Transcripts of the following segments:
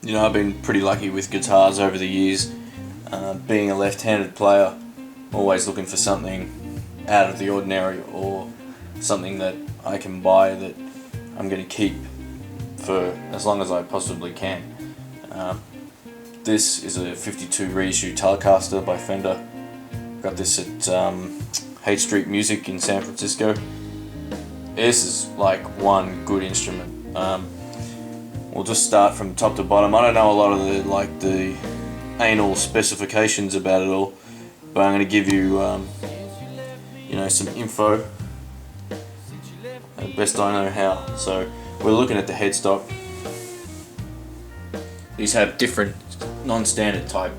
You know, I've been pretty lucky with guitars over the years. Being a left-handed player, always looking for something out of the ordinary or something that I can buy that I'm going to keep for as long as I possibly can. This is a 52 reissue Telecaster by Fender. Got this at Hate Street Music in San Francisco. This is like one good instrument. We'll just start from top to bottom. I don't know a lot of the anal specifications about it all, but I'm going to give you some info as best I know how. So we're looking at the headstock. These have different non-standard type.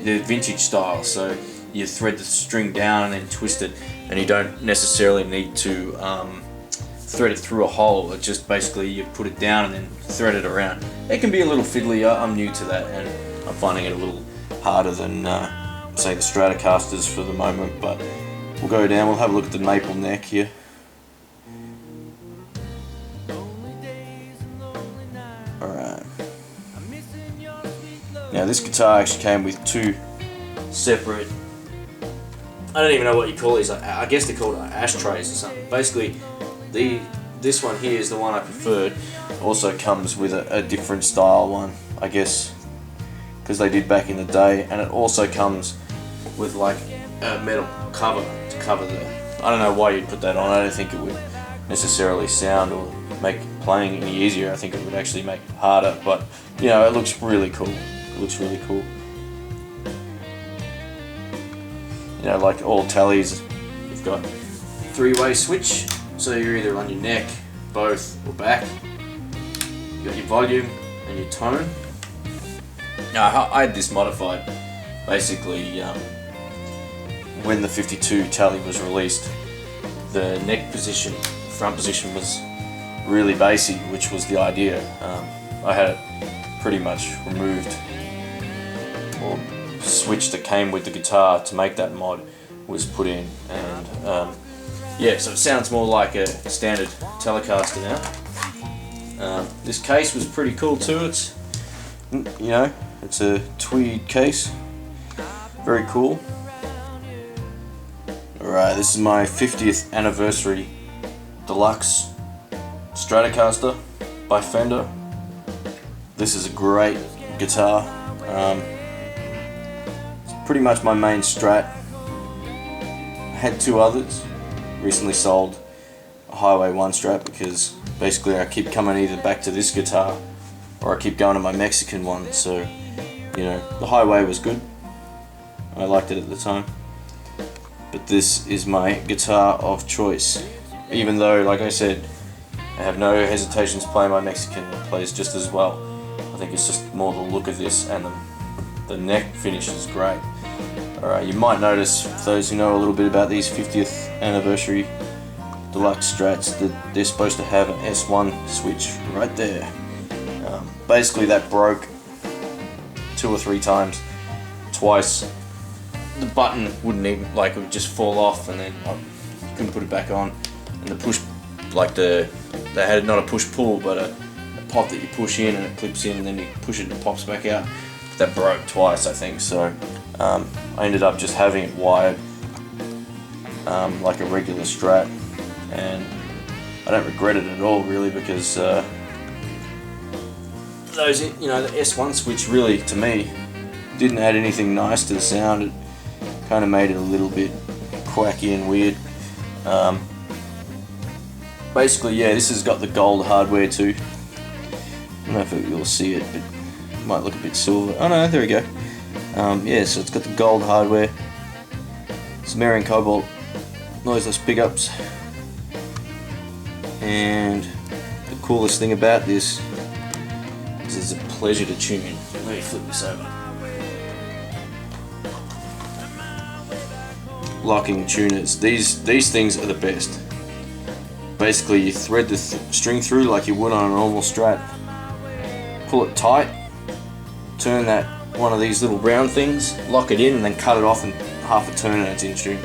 They're vintage style, so you thread the string down and then twist it, and you don't necessarily need to thread it through a hole. It just basically you put it down and then thread it around. It can be a little fiddly. I'm new to that and I'm finding it a little harder than say the Stratocasters for the moment, but we'll go down. We'll have a look at the maple neck here. Alright. Now this guitar actually came with two separate, I don't even know what you call these, I guess they're called ashtrays or something. Basically, this one here is the one I preferred. Also comes with a different style one, I guess, because they did back in the day, and it also comes with like a metal cover to cover the, I don't know why you'd put that on. I don't think it would necessarily sound or make playing any easier. I think it would actually make it harder, but you know, it looks really cool. It looks really cool. You know, like all Tellys, you've got three-way switch, so you're either on your neck, both, or back. You got your volume and your tone. Now I had this modified. Basically, when the 52 Tele was released, the neck position, front position was really bassy, which was the idea. I had it pretty much removed, or switch that came with the guitar to make that mod was put in, and yeah, so it sounds more like a standard Telecaster now. This case was pretty cool too. It's, you know, it's a tweed case, very cool. Alright, this is my 50th anniversary deluxe Stratocaster by Fender. This is a great guitar. It's pretty much my main Strat. I had two others. Recently sold a Highway 1 Strat because basically I keep coming either back to this guitar or I keep going to my Mexican one. So, you know, the Highway was good. I liked it at the time. But this is my guitar of choice. Even though, like I said, I have no hesitations playing my Mexican. It plays just as well. I think it's just more the look of this, and the neck finish is great. Alright, you might notice, for those who know a little bit about these 50th anniversary deluxe Strats, that they're supposed to have an S1 switch right there. Basically that broke 2 or 3 times. Twice the button wouldn't even, like, it would just fall off, and then you couldn't put it back on. And the push, like they had not a push-pull, but a pop that you push in and it clips in, and then you push it and it pops back out. That broke twice, I think, so I ended up just having it wired like a regular Strat, and I don't regret it at all, really, because those, you know, the S1 switch really, to me, didn't add anything nice to the sound. It kind of made it a little bit quacky and weird. Basically, yeah, this has got the gold hardware too. I don't know if you'll see it, but it might look a bit silver. Oh no, there we go. Yeah, so it's got the gold hardware, Sumerian Cobalt noiseless pickups, and the coolest thing about this is it's a pleasure to tune. Let me flip this over. Locking tuners. These things are the best. Basically, you thread the string through like you would on a normal Strat, pull it tight, turn that one of these little brown things, lock it in, and then cut it off in half a turn and it's in tune.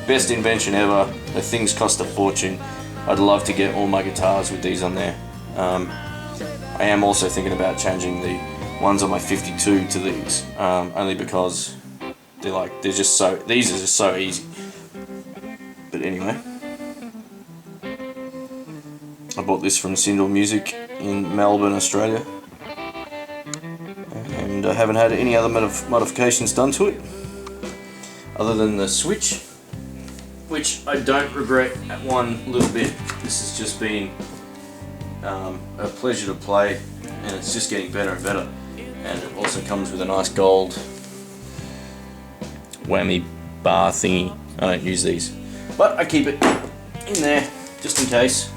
Best invention ever. The things cost a fortune. I'd love to get all my guitars with these on there. I am also thinking about changing the ones on my 52 to these, only because these are just so easy. But anyway, I bought this from Sindel Music in Melbourne, Australia, and I haven't had any other modifications done to it other than the switch, which I don't regret one little bit. This has just been a pleasure to play, and it's just getting better and better. And it also comes with a nice gold whammy bar thingy. I don't use these, but I keep it in there just in case.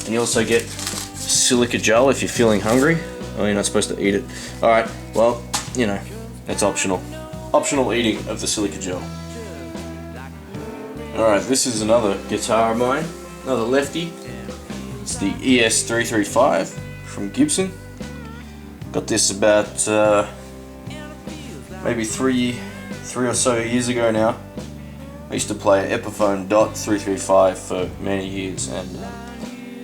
And you also get silica gel if you're feeling hungry. Oh, you're not supposed to eat it. Alright, well, you know, that's optional. Optional eating of the silica gel. Alright, this is another guitar of mine, another lefty. It's the ES335 from Gibson. Got this about maybe three or so years ago now. I used to play Epiphone Dot 335 for many years, and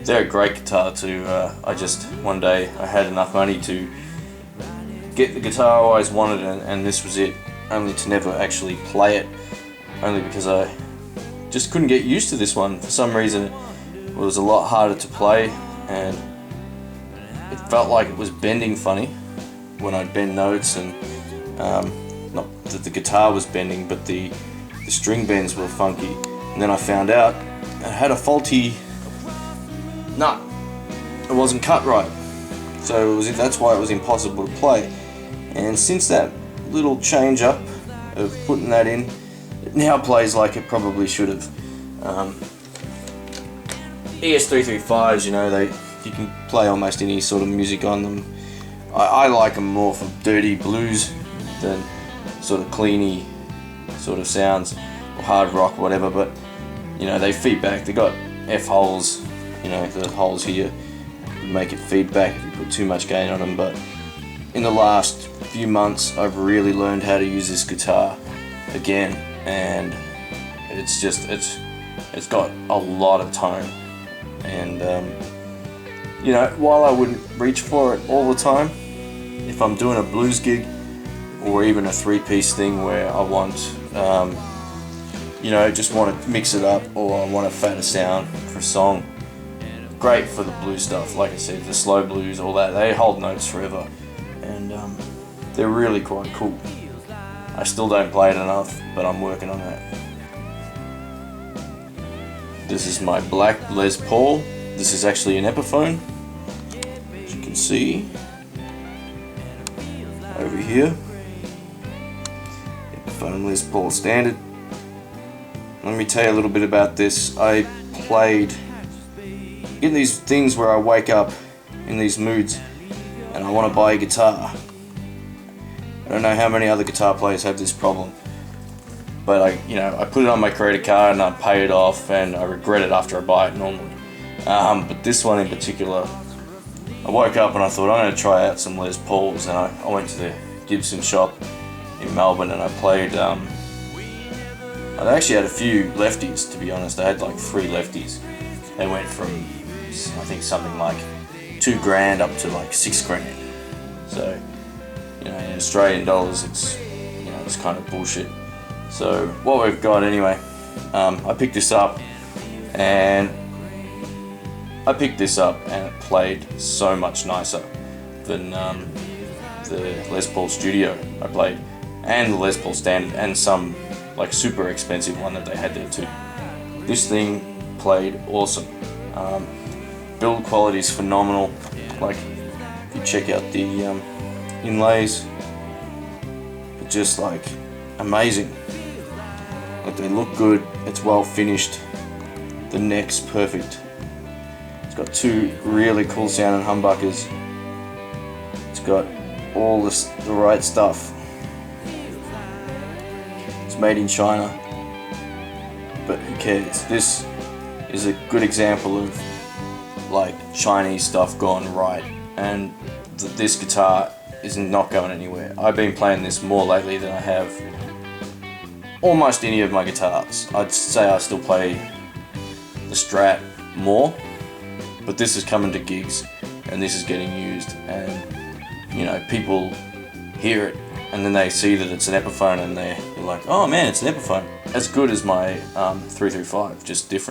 they're a great guitar too. One day I had enough money to get the guitar I always wanted, and this was it. Only to never actually play it, only because I just couldn't get used to this one. For some reason it was a lot harder to play, and it felt like it was bending funny when I'd bend notes, and not that the guitar was bending, but the string bends were funky. And then I found out I had a faulty nut. It wasn't cut right, so that's why it was impossible to play. And since that little change up of putting that in, it now plays like it probably should have. ES335s, you know, you can play almost any sort of music on them. I like them more for dirty blues than sort of cleany sort of sounds, or hard rock, whatever, but you know, they feed back. They got F holes, you know, the holes here make it feed back if you put too much gain on them. But in the last few months I've really learned how to use this guitar again, and it's got a lot of tone. And you know, while I wouldn't reach for it all the time, if I'm doing a blues gig or even a three-piece thing where I want you know, just want to mix it up, or I want a fatter sound for a song, great for the blues stuff. Like I said, the slow blues, all that, they hold notes forever, and they're really quite cool. I still don't play it enough, but I'm working on that. This is my black Les Paul. This is actually an Epiphone, as you can see over here. Epiphone Les Paul standard. Let me tell you a little bit about this. I played in these things where I wake up in these moods and I want to buy a guitar. I don't know how many other guitar players have this problem, but I put it on my credit card and I pay it off, and I regret it after I buy it normally. But this one in particular, I woke up and I thought, I'm going to try out some Les Pauls, and I went to the Gibson shop in Melbourne and I played. I actually had a few lefties, to be honest. I had like 3 lefties. They went from, I think, something like $2,000 up to like $6,000. So, you know, in Australian dollars, it's kind of bullshit. So what we've got anyway, I picked this up and it played so much nicer than the Les Paul Studio I played, and the Les Paul Standard, and some like super expensive one that they had there too. This thing played awesome. Build quality is phenomenal. Like, if you check out the inlays, they're just like amazing. Like, they look good. It's well finished. The neck's perfect. It's got 2 really cool sounding humbuckers. It's got all the right stuff. It's made in China, but who cares? This is a good example of like Chinese stuff gone right, and this guitar is not going anywhere. I've been playing this more lately than I have almost any of my guitars. I'd say I still play the Strat more, but this is coming to gigs and this is getting used, and you know, people hear it and then they see that it's an Epiphone and they're like, oh man, it's an Epiphone. As good as my 335, just different.